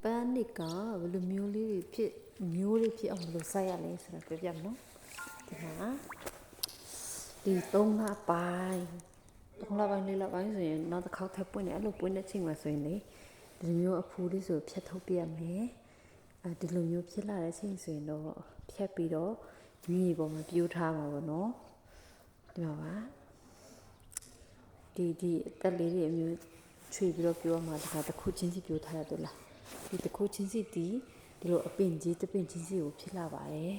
ပန်းတွေကဘယ်လိုမျိုးလေးတွေဖြစ်မျိုးလေးဖြစ်အောင်ဘယ်လိုစိုက်ရလဲဆိုတာပြောပြမယ်နော်ဒီမှာဒီ3လပိုင်း4လပိုင်းဆိုရင်နောက်တစ်ခေါက်ထပ်ပွင့်တယ်အဲ့လိုပွင့်တဲ့ချိန်မှာဆိုရင်လေဒီမျိုးအဖူးလေးဆိုဖြတ်ထုတ်ပြရမယ်ဒီလိုမျိုးဖြစ်လာတဲ့ချိန်ဆိုရင်တော့ဖြတ်ပြီးတော့မြေပေါ်မှာပြိုးထားမှာပေါ့နော်ဒီမှာပါဒီအသက်လေးတွေအမျိုးချွေပြီးတော့ပြောမှာဒီကတစ်ခုချင်းစီပြောထားရတယ်လားဒီတစ်ခုချင်းစီဒီလိုအပင်ကြီးတစ်ပင်ချင်းစီကိုဖြစ်လာပါတယ်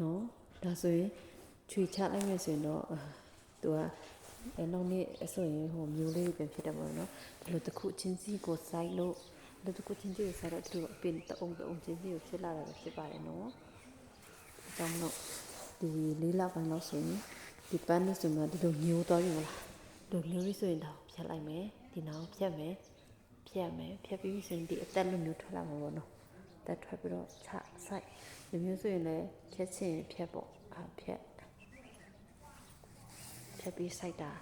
နော်ဒါဆိုရင်ချွေချလိုက်မယ်ဆိုရင်တော့သူကနောက်နေ့ဆိုရင်ဟိုမျိုးလေးပဲဖြစ်တယ်ပေါ့နော်ဒီလိုတစ်ခုချင်းစီကိုစိုက်လို့ဒီတစ်ခုချင်းစီကိုစိုက်တော့ဒီလိုအပင်တအုံချင်းစီကိုဖြစ်လာတာပဲဖြစ်ပါတယ်နော်အကြောင်းတော့ဒီ4လပိုင်းလောက်ဆိုရင်ဒီပန်းလေးဆိုမှဒီလိုမျိုးသွားပြီမလားဒီလိုမျိုးဆိုရင်တော့ဖြတ်လိုက်မယ်ဒီနောက်ဖြတ်မယ်ဖြတ်ပြီးဆိုရင်ဒီအသက်လိုမျိုးထွက်လာမှာပေါ့နော်တက်ထွက်ပြီးတော့ချဆိုင်ဒီမျိုးဆိုရင်လည်းဖြတ်ချင်ဖြတ်ပေါ့ဖြတ်ပြီးစိုက်တာ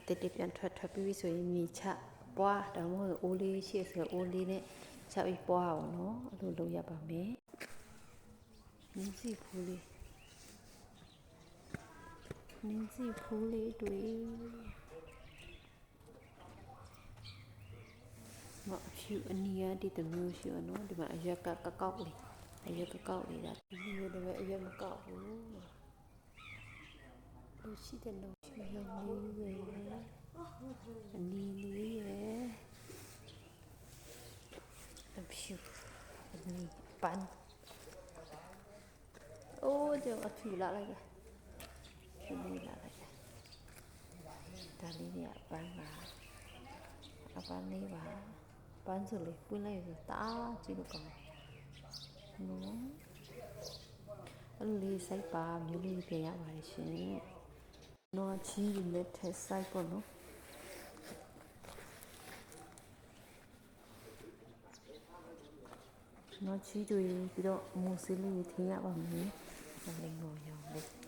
တိပြန်ထွက်ပြီးဆိုရင်မြေချပွားဒါမှမဟုတ်အိုးလေးရှိဆိုအိုးလေးနဲ့ချပြီးပွားအောင်နော်အဲ့လိုလုပ်ရပါမယ်နင်းစီဖူးလေးတွေ့မအဖြူအနီးရဒီတမျိုးရှိရနော်ဒီမှာအရက်ကကောက်လေးဒါဒီလိုတော့အရက်မကောက်ဘူးလို့ရှိတယ်လို့ဖြူရောင်လေးရဲ့အနီးလေးရဲ့အဖြူအနီးပန်းအိုးကြောင့်အဖြူလာလိုက်တယ်ဖြူလေးလာလိုက်တယ်ဒါလေးကပန်းပါအပန်းလေးပါပန်းစုလေးပွင့်လိုက်ဆိုတအားကြည့်လို့ကောင်းနော်အဲ့လေးစိုက်ပါမျိုးလေးပြရပါတယ်ရှင်နော်ချီးနဲ့ထက်စိုက်ပေါ့နော်နော်ချီးတွေပြီးတော့မူစလေးထင်းရပါမယ်လင်းကိုရောင်းလေး